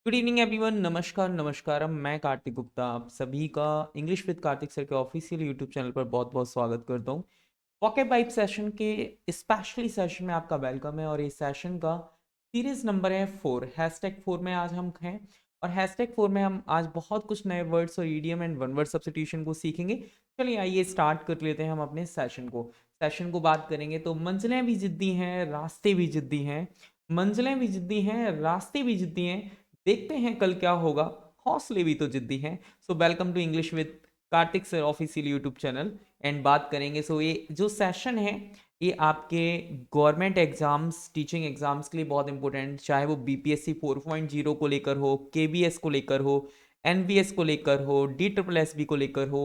Good evening everyone. नमस्कार नमस्कारम। मैं कार्तिक गुप्ता आप सभी का इंग्लिश विद कार्तिक सर के ऑफिशियल यूट्यूब चैनल पर बहुत बहुत स्वागत करता हूँ। वॉकेब वाइब सेशन के स्पेशली सेशन में आपका वेलकम है और इस सेशन का सीरीज नंबर है 4। हैशटैग 4 में आज हम हैं और हैशटैग 4 में हम आज बहुत कुछ नए वर्ड्स और idiom and one word substitution को सीखेंगे। चलिए आइए स्टार्ट कर लेते हैं हम अपने सेशन को बात करेंगे तो मंजिलें भी जिद्दी हैं, रास्ते भी जिद्दी हैं। मंजिलें भी जिद्दी हैं, रास्ते भी जिद्दी हैं। देखते हैं कल क्या होगा, हौसले भी तो जिद्दी हैं। So welcome to English with Karthik sir official YouTube channel and बात करेंगे। सो ये जो सेशन है ये आपके गवर्नमेंट एग्जाम्स, टीचिंग एग्जाम्स के लिए बहुत इंपॉर्टेंट, चाहे वो बीपीएससी 4.0 को लेकर हो, केबीएस को लेकर हो, एनबीएस को लेकर हो, डी ट्रिपल एस बी को लेकर हो,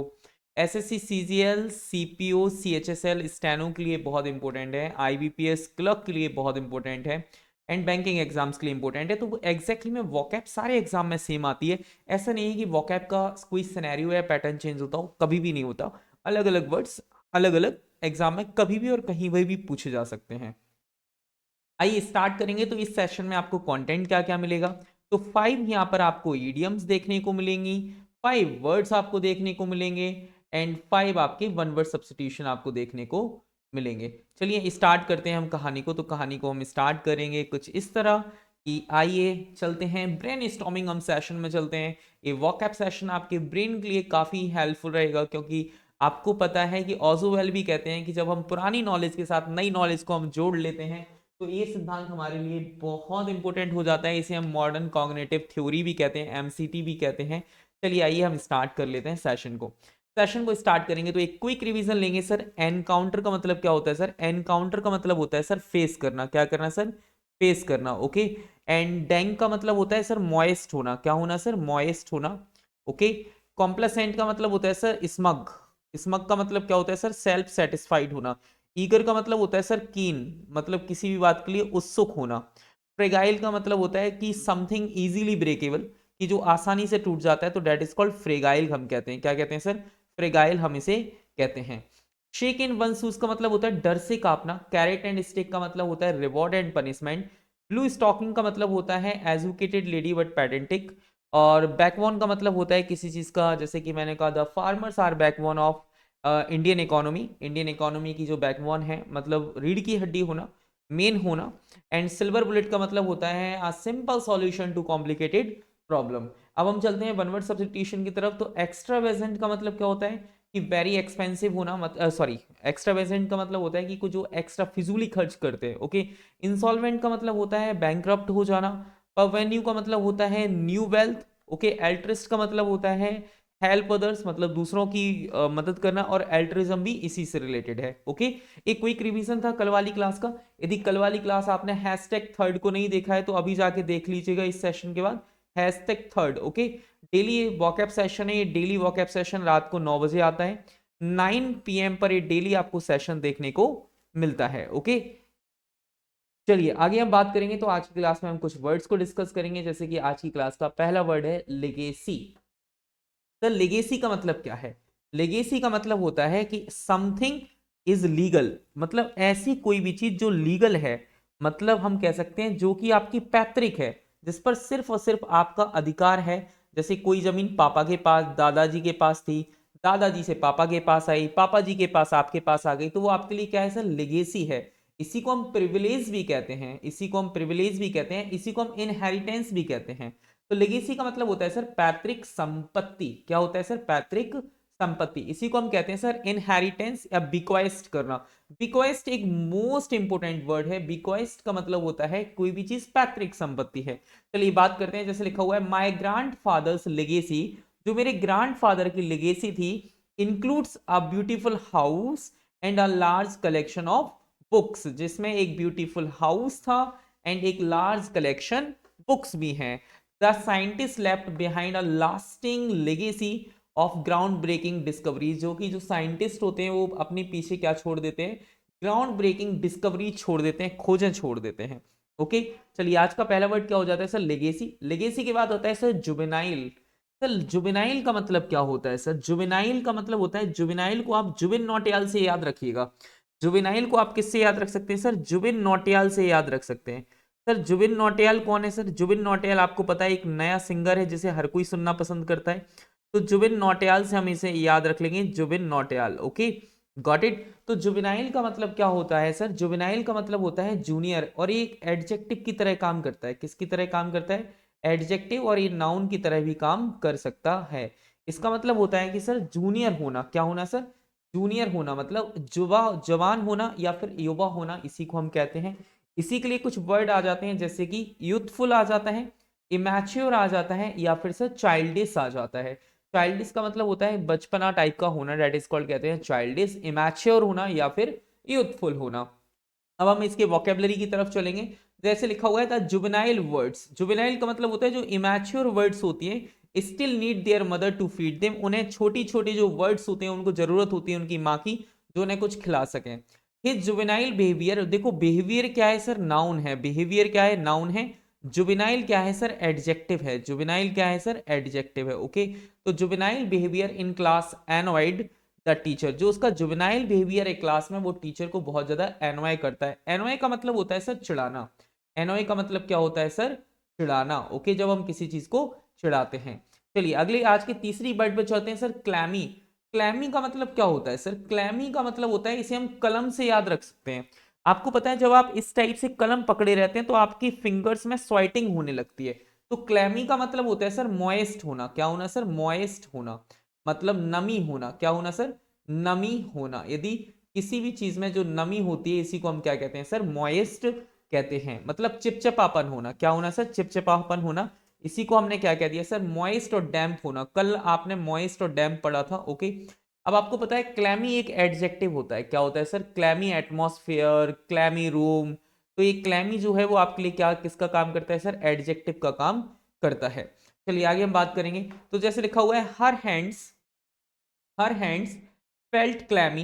SSC CGL, CPO, CHSL steno के लिए बहुत इंपॉर्टेंट है, आईबीपीएस क्लर्क के लिए बहुत इंपॉर्टेंट है एंड बैंकिंग एग्जाम्स के लिए इंपॉर्टेंट है। तो वो एग्जैक्टली में वॉकैब सारे एग्जाम में सेम आती है। ऐसा नहीं है कि वॉकैब का कोई सिनेरियो या पैटर्न चेंज होता हो, कभी भी नहीं होता। अलग अलग वर्ड्स अलग अलग एग्जाम में कभी भी और कहीं भी पूछे जा सकते हैं। आइए स्टार्ट करेंगे। तो इस सेशन में आपको कंटेंट क्या क्या मिलेगा, तो 5 यहाँ पर आपको ईडियम्स देखने को मिलेंगी, 5 वर्ड्स आपको देखने को मिलेंगे एंड 5 आपके वन वर्ड सब्स्टिट्यूशन आपको देखने को मिलेंगे। चलिए स्टार्ट करते हैं हम कहानी को। तो कहानी को हम स्टार्ट करेंगे कुछ इस तरह कि आइए चलते हैं ब्रेन स्टॉर्मिंग, हम सेशन में चलते हैं। ये वॉकैब सेशन आपके ब्रेन के लिए काफ़ी हेल्पफुल रहेगा, क्योंकि आपको पता है कि ऑजोवेल भी कहते हैं कि जब हम पुरानी नॉलेज के साथ नई नॉलेज को हम जोड़ लेते हैं तो ये सिद्धांत हमारे लिए बहुत इंपॉर्टेंट हो जाता है। इसे हम मॉडर्न कॉग्निटिव थ्योरी भी कहते हैं, एमसीटी भी कहते हैं। चलिए आइए हम स्टार्ट कर लेते हैं सेशन को स्टार्ट करेंगे तो एक क्विक रिवीजन लेंगे। सर एनकाउंटर का मतलब क्या होता है? सर एनकाउंटर का मतलब होता है सर फेस करना। क्या करना सर? फेस करना। ओके। एंड डैंग का मतलब होता है सर मॉइस्ट होना। क्या होना सर? मॉइस्ट होना। ओके। कॉम्प्लेसेंट का मतलब होता है सर स्मग। स्मग का मतलब क्या होता है सर? सेल्फ सेटिस्फाइड होना। ईगर का मतलब होता है सर कीन, मतलब किसी भी बात के लिए उत्सुक होना। फ्रेगाइल का मतलब होता है कि समथिंग इजीली ब्रेकेबल, कि जो आसानी से टूट जाता है, तो डेट इज कॉल्ड फ्रेगाइल हम कहते हैं। क्या कहते हैं सर? फ्रेगाइल हम इसे कहते हैं। शेक इन वन शूज का मतलब होता है डर से कांपना। कैरेट एंड स्टिक का मतलब होता है reward and punishment. Blue stocking का मतलब होता है एजुकेटेड लेडी बट पेडेंटिक। और बैकबोन का मतलब होता है किसी चीज का, जैसे कि मैंने कहा the farmers are backbone of Indian economy की जो बैकबोन है, मतलब रीढ़ की हड्डी होना, मेन होना। एंड सिल्वर बुलेट का मतलब होता है a simple solution to complicated problem. अब हम चलते हैं वन वर्ड सब्स्टिट्यूशन की तरफ। तो एक्स्ट्रावेजेंट का मतलब क्या होता है? कि वेरी एक्सपेंसिव होना, सॉरी, एक्स्ट्रावेजेंट का मतलब होता है कि कुछ जो एक्स्ट्रा फिजूली खर्च करते हैं। ओके। इंसॉल्वेंट का मतलब होता है बैंकरप्ट हो जाना। परवेन्यू का मतलब होता है न्यू वेल्थ। ओके। एल्ट्रिस्ट का मतलब होता है हेल्प अदर्स, मतलब दूसरों की मदद करना, और एल्ट्रिज्म भी इसी से रिलेटेड है। ओके। एक क्विक रिवीजन था कल वाली क्लास का। यदि कल वाली क्लास आपने हैशटैग 3 को नहीं देखा है तो अभी जाके देख लीजिएगा इस सेशन के बाद। हैशटैग 3। ओके। डेली वॉकैब सेशन है, ये डेली वॉकैब सेशन रात को 9 बजे आता है। 9 PM पर ये डेली आपको सेशन देखने को मिलता है। ओके। चलिए आगे हम बात करेंगे। तो आज की क्लास में हम कुछ वर्ड्स को डिस्कस करेंगे, जैसे कि आज की क्लास का पहला वर्ड है लेगेसी। तो लेगेसी का मतलब क्या है? लेगेसी का मतलब होता है कि समथिंग इज लीगल, मतलब ऐसी कोई भी चीज जो लीगल है, मतलब हम कह सकते हैं जो कि आपकी पैतृक है, जिस पर सिर्फ और सिर्फ आपका अधिकार है। जैसे कोई जमीन पापा के पास, दादाजी के पास थी, दादाजी से पापा के पास आई, पापा जी के पास आपके पास आ गई, तो वो आपके लिए क्या है सर? लेगेसी है। इसी को हम प्रिविलेज भी कहते हैं, इसी को हम प्रिविलेज भी कहते हैं, इसी को हम इनहेरिटेंस भी कहते हैं। तो लेगेसी का मतलब होता है सर पैतृक संपत्ति। क्या होता है सर? पैतृक संपत्ति। इसी को हम कहते हैं सर इनहेरिटेंस या बिक्वेस्ट करना। बिक्वेस्ट एक मोस्ट इंपोर्टेंट वर्ड है। बिक्वेस्ट का मतलब होता है कोई भी चीज पैतृक संपत्ति है। चलिए बात करते हैं। जैसे लिखा हुआ है माय ग्रैंड फादर्स लेगेसी, जो मेरे ग्रैंड फादर की लेगेसी थी, includes a beautiful house and a large collection of books, जिसमें एक ब्यूटीफुल हाउस था एंड एक लार्ज कलेक्शन बुक्स भी हैं। The scientist left behind a lasting legacy of ground breaking discoveries, जो कि जो साइंटिस्ट होते हैं वो अपने पीछे क्या छोड़ देते हैं? ग्राउंड ब्रेकिंग डिस्कवरी छोड़ देते हैं, खोजें छोड़ देते हैं। ओके। चलिए आज का पहला वर्ड क्या हो जाता है सर? लेगेसी। लेगेसी के बाद होता है सर जुवेनाइल। सर जुवेनाइल का मतलब क्या होता है? सर जुवेनाइल का मतलब होता है, जुवेनाइल को आप जुबिन नौटियाल से याद रखिएगा। जुवेनाइल को आप किससे याद रख सकते हैं सर? जुबिन नौटियाल से याद रख सकते हैं। सर जुबिन नौटियाल कौन है सर? जुबिन नौटियाल आपको पता है एक नया सिंगर है जिसे हर कोई सुनना पसंद करता है, तो जुबिन नौटियाल से हम इसे याद रख लेंगे, Jubin Nautiyal. Okay, got it. तो जुबिनाइल का मतलब क्या होता है सर? जुबिनाइल का मतलब होता है जूनियर, और ये एक एडजेक्टिव की तरह काम करता है। किसकी तरह काम करता है? एडजेक्टिव, और ये नाउन की तरह भी काम कर सकता है। इसका मतलब होता है कि सर जूनियर होना, क्या होना सर? जूनियर होना, मतलब जुवा जवान होना या फिर युवा होना, इसी को हम कहते हैं। इसी के लिए कुछ वर्ड आ जाते हैं, जैसे कि यूथफुल आ जाता है, इमैच्योर आ जाता है, या फिर सर चाइल्डिश आ जाता है। चाइल्डिश का मतलब होता है बचपना टाइप का होना, डेट इज कॉल्ड कहते हैं चाइल्डिश। इमैच्योर होना या फिर यूथफुल होना। अब हम इसके वोकेबलरी की तरफ चलेंगे। जैसे लिखा हुआ है द जुवेनाइल वर्ड्स, जुवेनाइल का मतलब होता है जो इमैच्योर वर्ड्स होती है, still need their mother to feed them, उन्हें छोटी छोटी जो वर्ड्स होते हैं उनको जरूरत होती है उनकी माँ की, जो उन्हें कुछ खिला सकें। हिज जुवेनाइल बिहेवियर, देखो बिहेवियर क्या है सर? नाउन है। बिहेवियर क्या है? नाउन है। जुवेनाइल क्या है सर? एडजेक्टिव है। जुवेनाइल क्या है सर? एडजेक्टिव है। ओके, तो juvenile behaviour in class annoyed the teacher, जो उसका जुवेनाइल बिहेवियर है क्लास में, वो टीचर को बहुत ज्यादा एनॉय करता है। एनॉय का मतलब होता है सर चिढ़ाना। एनॉय का मतलब क्या होता है सर? चिढ़ाना। ओके, जब हम किसी चीज को चिढ़ाते हैं। चलिए अगले आज की तीसरी वर्ड पे चलते हैं सर, क्लैमी। क्लैमी का मतलब क्या होता है सर? क्लैमी का मतलब होता है, इसे हम कलम से याद रख सकते हैं। आपको पता है जब आप इस टाइप से कलम पकड़े रहते हैं तो आपकी फिंगर्स में स्वेटिंग होने लगती है। तो क्लैमी का मतलब होता है सर मॉइस्ट होना। क्या होना सर? मॉइस्ट होना, मतलब नमी होना। क्या होना सर? नमी होना। यदि किसी भी चीज में जो नमी होती है, इसी को हम क्या कहते हैं सर? मॉइस्ट कहते हैं। मतलब चिपचिपापन होना। क्या होना सर? चिपचिपापन होना। इसी को हमने क्या कह दिया सर? मॉइस्ट और डैम्प होना। कल आपने मॉइस्ट और डैम्प पढ़ा था। ओके, अब आपको पता है क्लैमी एक एडजेक्टिव होता है। क्या होता है sir? Clammy atmosphere, clammy room. तो ये क्लैमी जो है वो आपके लिए क्या, किसका काम करता है सर? एडजेक्टिव का काम करता है। चलिए आगे हम बात करेंगे। तो जैसे लिखा हुआ है her hands felt clammy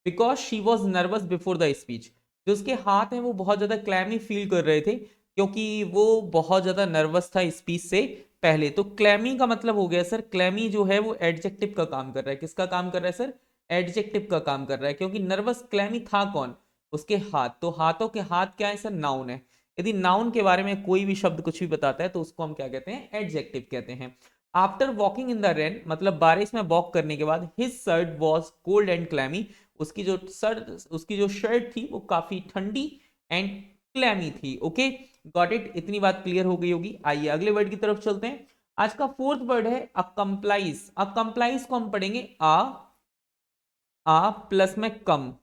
because she was nervous before the speech. जो उसके हाथ हैं वो बहुत ज्यादा क्लैमी फील कर रहे थे, क्योंकि वो बहुत ज्यादा नर्वस था स्पीच से पहले। तो क्लैमी का मतलब हो गया सर, क्लैमी जो है वो एडजेक्टिव का काम कर रहा है। किसका काम कर रहा है सर? एडजेक्टिव का काम कर रहा है, क्योंकि नर्वस क्लैमी था कौन? उसके हाथ। तो हाथों के हाथ क्या है सर? नाउन है। यदि नाउन के बारे में कोई भी शब्द कुछ भी बताता है तो उसको हम क्या कहते हैं? एडजेक्टिव कहते हैं। After walking in the rain, मतलब बारिश में वॉक करने के बाद, his shirt was cold and clammy, उसकी जो शर्ट थी वो काफी ठंडी एंड क्लैमी थी। Okay, got it. इतनी बात क्लियर हो गई होगी। आइए अगले वर्ड की तरफ चलते हैं। आज का फोर्थ वर्ड है अकम्प्लाइज। अकम्प्लाइज को हम पढ़ेंगे आ प्लस में कम,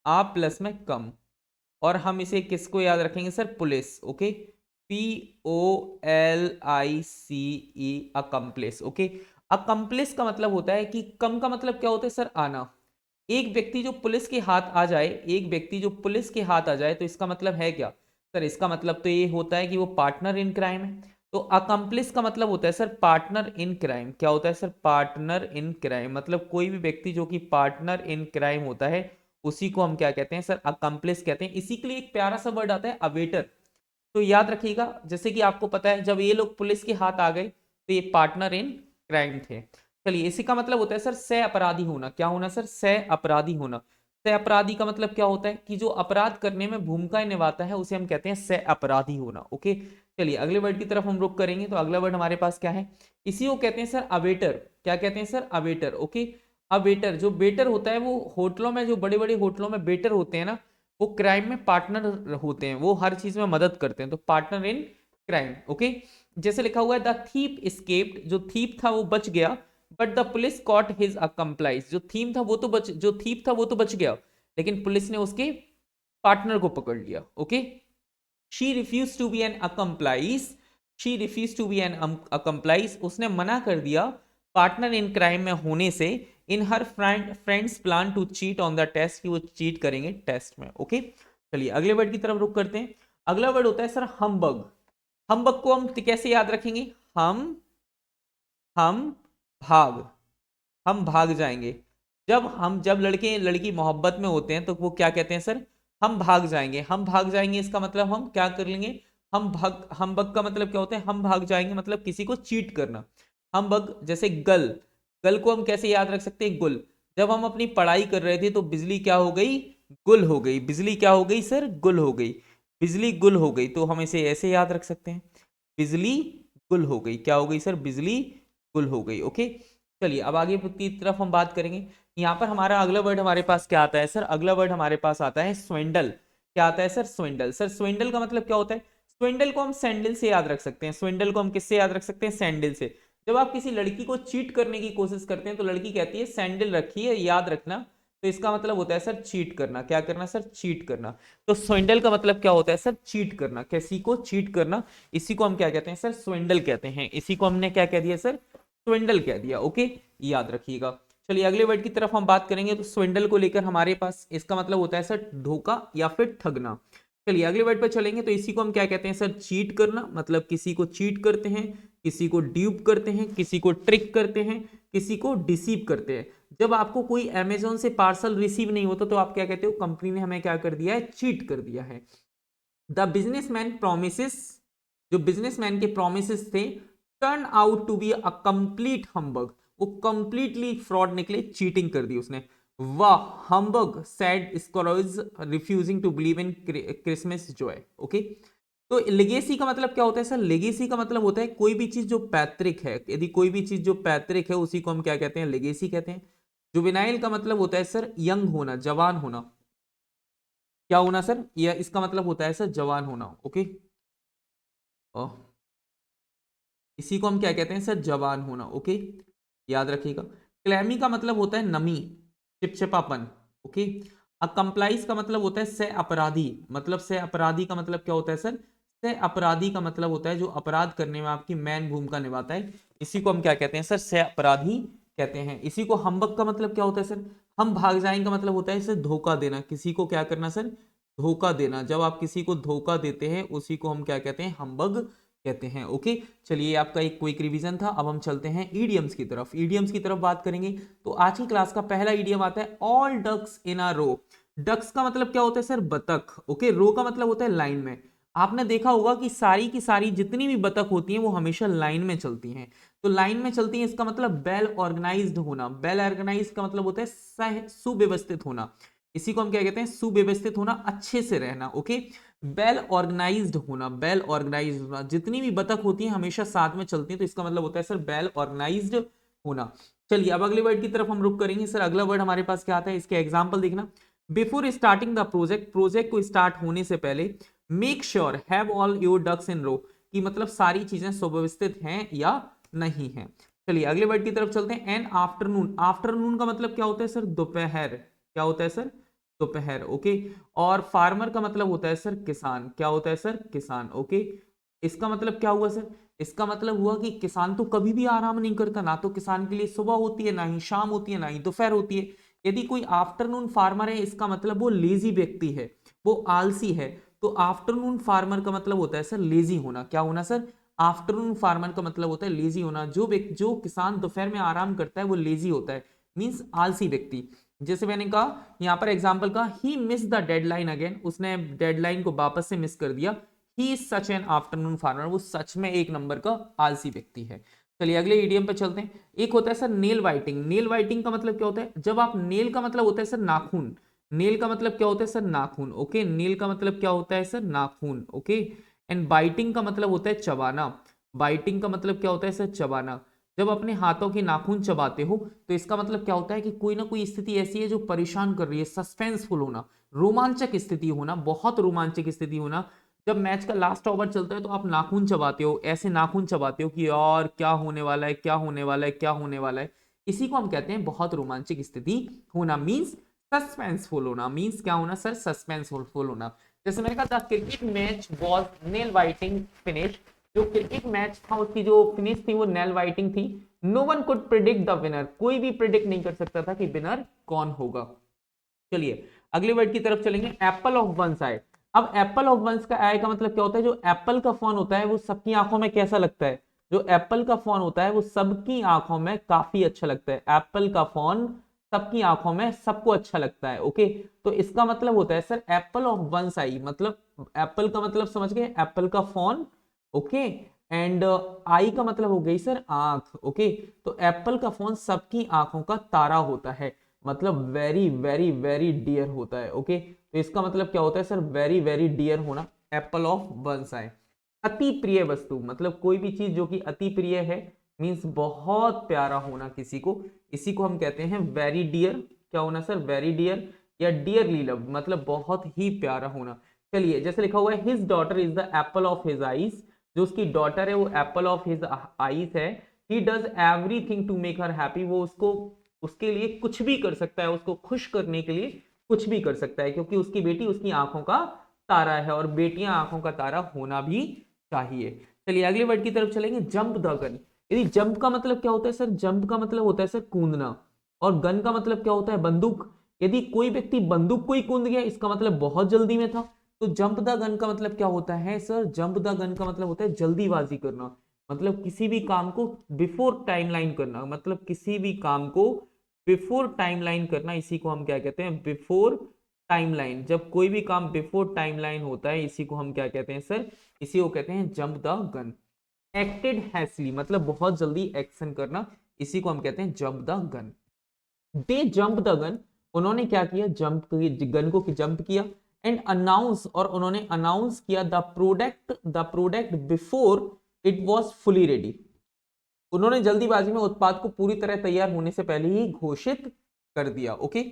आ प्लस में कम। और हम इसे किसको याद रखेंगे sir? Police. Okay, POLICE, accomplish. Okay, accomplish का मतलब होता है कि कम का मतलब क्या होता है सर? आना। एक व्यक्ति जो पुलिस के हाथ आ जाए, एक व्यक्ति जो पुलिस के हाथ आ जाए, तो इसका मतलब है क्या सर? इसका मतलब तो ये होता है कि वो पार्टनर इन क्राइम है। तो अकम्प्लिस का मतलब होता है सर पार्टनर इन क्राइम। क्या होता है सर? Partner in crime. मतलब कोई भी व्यक्ति जो कि पार्टनर इन क्राइम होता है, उसी को हम क्या कहते हैं सर? अकम्प्लिस कहते हैं। इसी के लिए एक प्यारा सा वर्ड आता है अवेटर। तो याद रखिएगा, जैसे कि आपको पता है जब ये लोग पुलिस के हाथ आ गए तो ये पार्टनर इन क्राइम थे। चलिए, इसी का मतलब होता है सर सह अपराधी होना। क्या होना सर? सह अपराधी होना। सह अपराधी का मतलब क्या होता है? कि जो अपराध करने में भूमिका निभाता है उसे हम कहते हैं सह अपराधी होना। ओके, चलिए अगले वर्ड की तरफ हम रुक करेंगे। तो अगला वर्ड हमारे पास क्या है? इसी को कहते हैं सर अवेटर। क्या कहते हैं सर? अवेटर। ओके, अवेटर, जो वेटर होता है वो होटलों में, जो बड़े बड़े होटलों में वेटर होते हैं ना, वो क्राइम में पार्टनर होते हैं, वो हर चीज में मदद करते हैं। तो पार्टनर इन क्राइम। ओके, जैसे लिखा हुआ है द थीप एस्केप्ड, जो थीप था वो बच गया, but the police caught his accomplice, जो थीप था वो तो बच गया, लेकिन पुलिस ने उसके पार्टनर को पकड़ लिया। Okay, she refuse to be an accomplice, she refuse to be an accomplice, उसने मना कर दिया पार्टनर इन क्राइम में होने से। In her friends plan to cheat on the test, कि वो चीट करेंगे टेस्ट में। ओके, चलिए अगले वर्ड की तरफ रुक करते हैं। अगला वर्ड होता है सर हम्बग। हम्बग को हम कैसे याद रखेंगे? हम हम भाग, हम भाग जाएंगे। जब लड़के लड़की मोहब्बत में होते हैं तो वो क्या कहते हैं सर? हम भाग जाएंगे। हम भाग जाएंगे इसका मतलब हम क्या कर लेंगे? हम बग का मतलब क्या होता है? हम भाग जाएंगे मतलब किसी को चीट करना। हम बग, जैसे गल, गल को हम कैसे याद रख सकते हैं? गुल। जब हम अपनी पढ़ाई कर रहे थे तो बिजली क्या हो गई? गुल हो गई। बिजली क्या हो गई सर? गुल हो गई। बिजली गुल हो गई, तो हम इसे ऐसे याद रख सकते हैं, बिजली गुल हो गई। क्या हो गई सर? बिजली गुल हो गई। ओके, चलिए अब आगे की तरफ हम बात करेंगे। यहाँ पर हमारा अगला वर्ड हमारे पास क्या आता है सर? अगला वर्ड हमारे पास आता है स्वेंडल। क्या आता है सर? स्वेंडल। सर स्वेंडल का मतलब क्या होता है? स्वेंडल को हम सैंडल से याद रख सकते हैं। स्वेंडल को हम किससे याद रख सकते हैं? सैंडल से। जब आप किसी लड़की को चीट करने की कोशिश करते हैं तो लड़की कहती है सैंडल रखिए, याद रखना। तो इसका मतलब होता है सर चीट करना। क्या करना सर? चीट करना। तो स्वेंडल का मतलब क्या होता है सर? चीट करना, किसी को चीट करना। इसी को हम क्या कहते हैं सर? स्वेंडल कहते हैं। इसी को हमने क्या कह दिया सर? स्वेंडल कह दिया। ओके, याद रखिएगा। चलिए अगले वर्ड की तरफ हम बात करेंगे। तो स्वेंडल को लेकर हमारे पास इसका मतलब होता है सर धोखा या फिर ठगना। चलिए अगले वर्ड पर चलेंगे। तो इसी को हम क्या कहते हैं सर? चीट करना। मतलब किसी को चीट करते हैं, किसी को ड्यूप करते हैं, किसी को ट्रिक करते हैं, किसी को डिसीव करते हैं। जब आपको कोई अमेजोन से पार्सल रिसीव नहीं होता तो आप क्या कहते हो? कंपनी ने हमें क्या कर दिया है? चीट कर दिया है। द बिजनेसमैन प्रोमिसेस, जो बिजनेसमैन के प्रोमिसेस थे, turn out to be a complete humbug. वो कंप्लीटली फ्रॉड निकले, चीटिंग कर दी उसने। वाह humbug, sad scholars refusing to believe in Christmas joy. Okay, तो लेगेसी का मतलब क्या होता है सर? लेगेसी का मतलब होता है कोई भी चीज जो पैतृक है। यदि कोई भी चीज जो पैतृक है उसी को हम क्या कहते हैं? लेगेसी कहते हैं। जुवेनाइल का मतलब होता है सर यंग होना, जवान होना। क्या होना सर? यह इसका मतलब होता है सर जवान होना। ओके, इसी को हम क्या कहते हैं सर? जवान होना। ओके, याद रखिएगा। क्लैमी का मतलब होता है नमी, चिपचिपापन। ओके, अकम्प्लाइज का मतलब होता है सह अपराधी। मतलब सह अपराधी का मतलब क्या होता है सर? सह अपराधी का मतलब होता है जो अपराध करने में आपकी मैन भूमिका निभाता है। इसी को हम क्या कहते हैं सर? सह अपराधी कहते हैं। इसी को हम्बक का मतलब क्या होता है सर? हम भाग जाएंगे का मतलब होता है सर धोखा देना। किसी को क्या करना सर? धोखा देना। जब आप किसी को धोखा देते हैं उसी को हम क्या कहते हैं? हम्बग कहते हैं। ओके, चलिए आपका एक क्विक रिवीजन था। अब हम चलते हैं ईडियम्स की तरफ। ईडियम्स की तरफ बात करेंगे तो आज की क्लास का पहला ईडियम आता है ऑल डक्स इन अ रो। डक्स का मतलब क्या होता है सर? बतख। ओके, रो का मतलब होता है लाइन में। आपने देखा होगा कि सारी की सारी जितनी भी बतख होती हैं वो हमेशा लाइन में चलती हैं। तो लाइन में चलती हैं इसका मतलब वेल ऑर्गेनाइज्ड होना। वेल ऑर्गेनाइज का मतलब होता है सुव्यवस्थित होना। इसी को हम क्या कहते हैं? सुव्यवस्थित होना, अच्छे से रहना। ओके, वेल ऑर्गेनाइज्ड होना। वेल ऑर्गेनाइज्ड होना, जितनी भी बतख होती हैं हमेशा साथ में चलती हैं, तो इसका मतलब होता है सर वेल ऑर्गेनाइज्ड होना। चलिए अब अगले वर्ड की तरफ हम रुक करेंगे। सर अगला वर्ड हमारे पास क्या आता है? इसके एग्जांपल देखना। Before starting the project, project को स्टार्ट होने से पहले make sure have all your ducks in row, कि मतलब सारी चीजें सुव्यवस्थित हैं या नहीं है। चलिए अगले वर्ड की तरफ चलते हैं। N afternoon. आफ्टरनून का मतलब क्या होता है सर? दोपहर। क्या होता है सर? दोपहर। ओके, और फार्मर का मतलब होता है सर किसान। क्या होता है सर? किसान। ओके, इसका मतलब क्या हुआ सर? इसका मतलब हुआ कि किसान तो कभी भी आराम नहीं करता। ना तो किसान के लिए सुबह होती है, ना ही शाम होती है, ना ही दोपहर होती है। यदि कोई आफ्टरनून फार्मर है इसका मतलब वो लेजी व्यक्ति है, वो आलसी है। तो आफ्टरनून फार्मर का मतलब होता है सर लेजी होना। क्या होना सर? आफ्टरनून फार्मर का मतलब होता है लेजी होना। जो किसान दोपहर में आराम करता है वो लेजी होता है, मींस आलसी व्यक्ति। जैसे मैंने कहा यहां पर एग्जांपल का, ही मिस द डेडलाइन अगेन, उसने डेडलाइन को वापस से मिस कर दिया। He is such an afternoon farmer, वो सच में एक नंबर का आलसी व्यक्ति है। चलिए अगले इडियम पे चलते हैं। एक होता है सर नेल वाइटिंग। नेल वाइटिंग का मतलब क्या होता है? जब आप नेल का मतलब होता है सर नाखून। नेल का मतलब क्या होता है सर? नाखून। ओके, नेल का मतलब क्या होता है सर? नाखून। ओके, एंड बाइटिंग का मतलब होता है चबाना। बाइटिंग का मतलब क्या होता है सर? चबाना। जब अपने हाथों के नाखून चबाते हो तो इसका मतलब क्या होता है कि कोई ना कोई स्थिति ऐसी है जो परेशान कर रही है। सस्पेंसफुल होना, रोमांचक स्थिति होना, बहुत रोमांचक स्थिति होना। जब मैच का लास्ट ओवर चलता है तो आप नाखून चबाते हो, ऐसे नाखून चबाते हो कि यार क्या होने वाला है, क्या होने वाला है, क्या होने वाला है। इसी को हम कहते हैं बहुत रोमांचक स्थिति होना, मींस सस्पेंसफुल होना। मींस क्या होना सर? सस्पेंसफुल होना। जैसे मैंने कहा था cricket match was nail biting finish. जो क्रिकेट मैच था उसकी जो फिनिश थी वो नेल वाइटिंग थी। No one could predict the winner, कोई भी प्रिडिक्ट नहीं कर सकता था कि विनर कौन होगा। चलिए अगले वर्ड की तरफ चलेंगे। Apple of one side. अब एप्पल ऑफ वन का आई का मतलब क्या होता है? जो एप्पल का फोन होता है वो सबकी आंखों में कैसा लगता है? जो एप्पल का फोन होता है वो सबकी आंखों में काफी अच्छा लगता है। एप्पल का फोन सबकी आंखों में सबको अच्छा लगता है। ओके, तो इसका मतलब होता है sir Apple of one side, मतलब एप्पल का मतलब समझ गए? एप्पल का फोन। ओके, एंड आई का मतलब हो गई सर आंख। ओके, तो एप्पल का फोन सबकी आंखों का तारा होता है, मतलब वेरी वेरी वेरी डियर होता है। ओके, तो इसका मतलब क्या होता है सर? वेरी वेरी डियर होना। Apple of one's eye. अति प्रिय वस्तु मतलब कोई भी चीज जो कि अति प्रिय है, मींस बहुत प्यारा होना किसी को, इसी को हम कहते हैं वेरी डियर। क्या होना सर? वेरी डियर या डियरली लव, मतलब बहुत ही प्यारा होना। चलिए, जैसे लिखा हुआ है his daughter is the Apple of his eyes, जो उसकी डॉटर है वो एप्पल ऑफ हिज आईज है। He does everything to make her happy, वो उसको उसके लिए कुछ भी कर सकता है, उसको खुश करने के लिए कुछ भी कर सकता है, क्योंकि उसकी बेटी उसकी आंखों का तारा है, और बेटियां आंखों का तारा होना भी चाहिए। चलिए अगले वर्ड की तरफ चलेंगे, जंप द गन। यदि जंप का मतलब क्या होता है सर? जंप का मतलब होता है सर कूदना, और गन का मतलब क्या होता है? बंदूक। यदि कोई व्यक्ति बंदूक को ही कूद गया, इसका मतलब बहुत जल्दी में था। तो जंप द गन का मतलब क्या होता है सर? जंप द गन का मतलब होता है जल्दीबाजी करना, मतलब किसी भी काम को बिफोर टाइमलाइन करना, मतलब किसी भी काम को बिफोर टाइमलाइन करना, इसी को हम क्या कहते हैं? Before timeline. जब कोई भी काम बिफोर टाइमलाइन होता है, इसी को हम क्या कहते हैं सर? इसी को कहते हैं जंप द गन। एक्टेड हैसली मतलब बहुत जल्दी एक्शन करना, इसी को हम कहते हैं jump the gun. They jump the gun, उन्होंने क्या किया? जंप, गन को जंप किया। एंड अनाउंस, और उन्होंने अनाउंस किया the product before it was fully ready, उन्होंने जल्दीबाजी में उत्पाद को पूरी तरह तैयार होने से पहले ही घोषित कर दिया। ओके,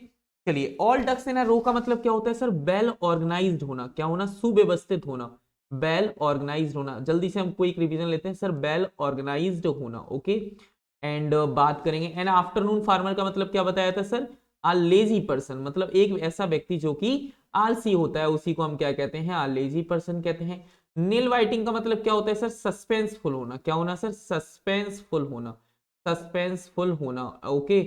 चलिए ऑल डक्स इन अ रो का मतलब क्या होता है सर? वेल ऑर्गेनाइज्ड होना। क्या होना? सुव्यवस्थित होना, वेल ऑर्गेनाइज्ड होना। जल्दी से हम कोई रिवीजन लेते हैं सर, वेल ऑर्गेनाइज्ड होना। ओके, एंड बात करेंगे एन आफ्टरनून फार्मर का मतलब क्या बताया था सर? आ लेजी पर्सन, मतलब एक ऐसा व्यक्ति जो कि आलसी होता है, उसी को हम क्या कहते हैं? आ लेजी पर्सन कहते हैं। नील वाइटिंग का मतलब क्या होता है सर? सस्पेंसफुल होना। क्या होना सर? सस्पेंसफुल होना, सस्पेंसफुल होना। ओके,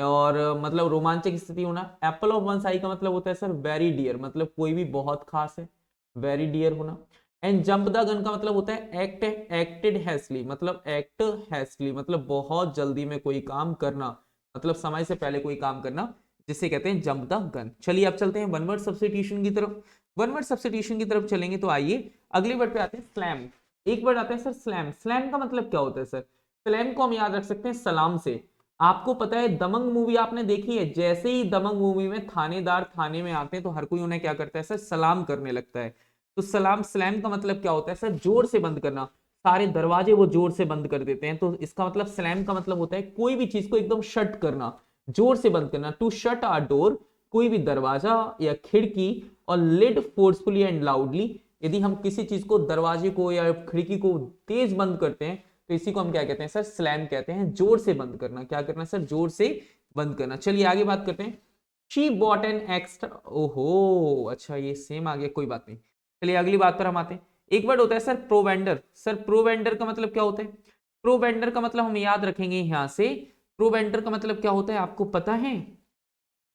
और मतलब रोमांचक स्थिति होना। एप्पल ऑफ वन आई का मतलब होता है सर वेरी डियर, मतलब कोई भी बहुत खास है, वेरी डियर होना। एंड जंप द गन का मतलब होता है एक्टेड हैस्टली, मतलब एक्ट हैस्टली मतलब बहुत जल्दी में कोई काम करना, मतलब समय से पहले कोई काम करना, जिसे कहते हैं जंप द गन। चलिए अब चलते हैं वन वर्ड सब्स्टिट्यूशन की तरफ। वन वर्ड सब्स्टिट्यूशन की तरफ चलेंगे तो आइए अगले वर्ड पे आते हैं, स्लैम। एक वर्ड आता है सर स्लैम। स्लैम का मतलब क्या होता है सर? स्लैम को हम याद रख सकते हैं सलाम से। आपको पता है दमंग मूवी आपने देखी है, जैसे ही दमंग मूवी में थानेदार थाने में आते हैं तो हर कोई उन्हें क्या करता है सर? सलाम करने लगता है। तो सलाम, स्लैम का मतलब क्या होता है सर? जोर से बंद करना, सारे दरवाजे वो जोर से बंद कर देते हैं, तो इसका मतलब स्लैम का मतलब होता है कोई भी चीज को एकदम शट करना, जोर से बंद करना। टू शट अ डोर, कोई भी दरवाजा या खिड़की, और लिड फोर्सफुली एंड लाउडली, यदि हम किसी चीज को, दरवाजे को या खिड़की को तेज बंद करते हैं तो इसी को हम क्या कहते हैं सर? स्लैम कहते हैं, जोर से बंद करना। क्या करना सर? जोर से बंद करना। चलिए आगे बात करते हैं, शी बॉट एन एक्स्ट्रा। ओहो, अच्छा ये सेम आ गया, कोई बात नहीं। चलिए अगली बात पर हम आते हैं। एक वर्ड होता है सर प्रोवेंडर। सर प्रोवेंडर का मतलब क्या होता है? प्रोवेंडर का मतलब हम याद रखेंगे यहां से, प्रोवेंडर का मतलब क्या होता है आपको पता है?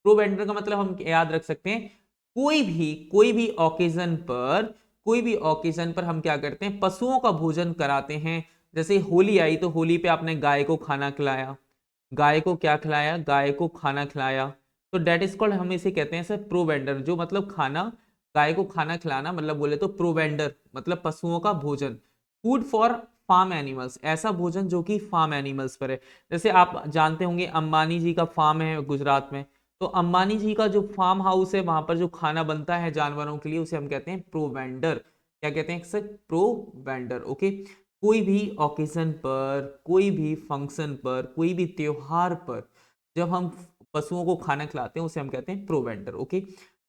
प्रोवेंडर का मतलब हम याद रख सकते हैं, कोई भी ओकेजन पर, कोई भी ओकेजन पर हम क्या करते हैं? पशुओं का भोजन कराते हैं। जैसे होली आई तो होली पे आपने गाय को खाना खिलाया, गाय को क्या खिलाया? गाय को खाना खिलाया। तो डेट इज कॉल्ड, हम इसे कहते हैं सर प्रोवेंडर, जो मतलब खाना, गाय को खाना खिलाना मतलब बोले तो प्रोवेंडर, मतलब पशुओं का भोजन। फूड फॉर फार्म एनिमल्स, ऐसा भोजन जो कि फार्म एनिमल्स पर है। जैसे आप जानते होंगे अंबानी जी का फार्म है गुजरात में, तो अंबानी जी का जो फार्म हाउस है वहां पर जो खाना बनता है जानवरों के लिए, उसे हम कहते हैं प्रोवेंडर। क्या कहते हैं सर? प्रोवेंडर। ओके, कोई भी ओकेजन पर, कोई भी फंक्शन पर, कोई भी त्योहार पर जब हम पशुओं को खाना खिलाते हैं उसे हम कहते हैं प्रोवेंडर। ओके,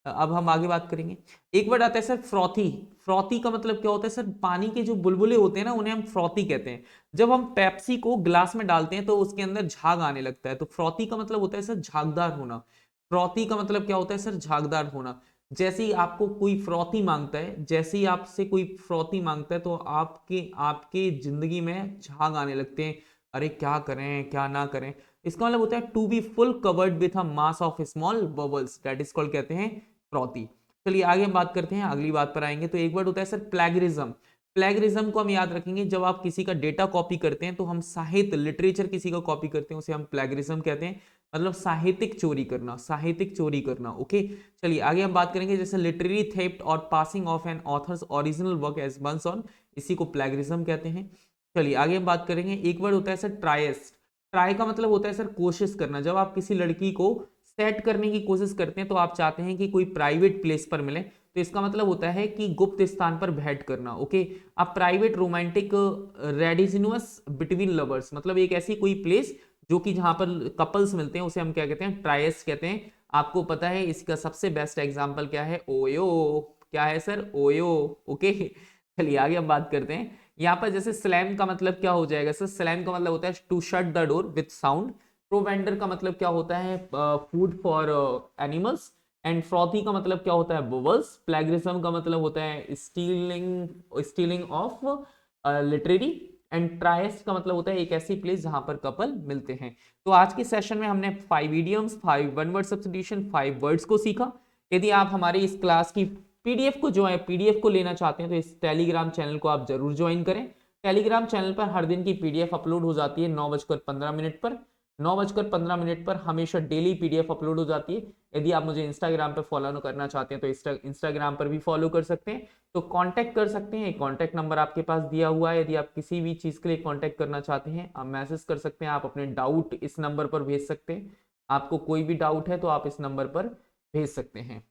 अब हम आगे बात करेंगे। एक वर्ड आता है सर फ्रॉथी। फ्रॉथी का मतलब क्या होता है सर? पानी के जो बुलबुले होते हैं ना, उन्हें हम फ्रॉथी कहते हैं। जब हम पेप्सी को ग्लास में डालते हैं तो उसके अंदर झाग आने लगता है, तो फ्रॉथी का मतलब होता है सर झागदार होना। फ्रॉथी का मतलब क्या होता है सर? झागदार होना। जैसे ही आपको कोई फ्रॉथी मांगता है, जैसे ही आपसे कोई फ्रॉथी मांगता है तो आपके आपके जिंदगी में झाग आने लगते हैं, अरे क्या करें क्या ना करें। इसका मतलब होता है to be full covered with a mass of small bubbles, that is called, कहते हैं फ्रॉथी। चलिए आगे हम बात करते हैं, अगली बात पर आएंगे। तो एक वर्ड होता है सर प्लेगरिज्म। प्लेगरिज्म को हम याद रखेंगे, जब आप किसी का डेटा कॉपी करते हैं, तो हम साहित्य, लिटरेचर किसी का कॉपी करते हैं, उसे हम प्लेगरिज्म कहते हैं, मतलब साहित्यिक चोरी करना, साहित्यिक चोरी करना। ओके, चलिए आगे हम बात करेंगे, जैसे लिटरेरी थेफ्ट और passing off an author's original work as one's own, इसी को प्लेगरिज्म कहते हैं। चलिए आगे हम बात करेंगे, एक वर्ड होता है सर ट्रायस्ट। ट्राई का मतलब होता है सर कोशिश करना। जब आप किसी लड़की को सेट करने की कोशिश करते हैं तो आप चाहते हैं कि कोई प्राइवेट प्लेस पर मिले, तो इसका मतलब होता है कि गुप्त स्थान पर भेंट करना। ओके, अ प्राइवेट रोमांटिक रेडिजिनुअस बिटवीन लवर्स, मतलब एक ऐसी कोई प्लेस जो कि जहां पर कपल्स मिलते हैं उसे हम क्या कहते हैं, ट्रायस कहते हैं। आपको पता है इसका सबसे बेस्ट एग्जांपल क्या है, ओयो। क्या है सर, ओयो। ओके, चलिए आगे हम बात करते हैं। यहाँ पर जैसे स्लैम का मतलब क्या हो जाएगा सर, स्लैम का मतलब होता है to shut the door with sound. Provender का मतलब क्या होता है, food for animals. And frothy का मतलब क्या होता है, बुबल्स। प्लेगरिज्म का मतलब होता है stealing, stealing of literary. And tryst का मतलब होता है एक ऐसी प्लेस जहां पर कपल मिलते हैं। तो आज के सेशन में हमने 5 idioms, 5 one word substitution, 5 words को सीखा। यदि आप हमारी इस क्लास की पीडीएफ को जो है पीडीएफ को लेना चाहते हैं तो इस टेलीग्राम चैनल को आप जरूर ज्वाइन करें। टेलीग्राम चैनल पर हर दिन की पीडीएफ अपलोड हो जाती है 9:15 पर। 9:15 पर हमेशा डेली पीडीएफ अपलोड हो जाती है। यदि आप मुझे इंस्टाग्राम पर फॉलो करना चाहते हैं तो इंस्टाग्राम पर भी फॉलो कर सकते हैं, तो कांटेक्ट कर सकते हैं। कांटेक्ट नंबर आपके पास दिया हुआ है। यदि आप किसी भी चीज के लिए कांटेक्ट करना चाहते हैं आप मैसेज कर सकते हैं, आप अपने डाउट इस नंबर पर भेज सकते हैं। आपको कोई भी डाउट है तो आप इस नंबर पर भेज सकते हैं।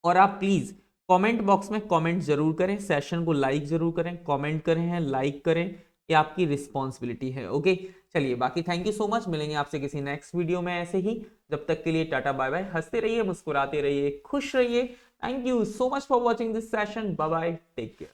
और आप प्लीज कमेंट बॉक्स में कमेंट जरूर करें, सेशन को लाइक जरूर करें, कमेंट करें, लाइक करें, ये आपकी रिस्पॉन्सिबिलिटी है। ओके, चलिए बाकी थैंक यू सो मच, मिलेंगे आपसे किसी नेक्स्ट वीडियो में ऐसे ही। जब तक के लिए टाटा बाय बाय, हंसते रहिए, मुस्कुराते रहिए, खुश रहिए। Thank you so much for watching this session, bye bye, take care.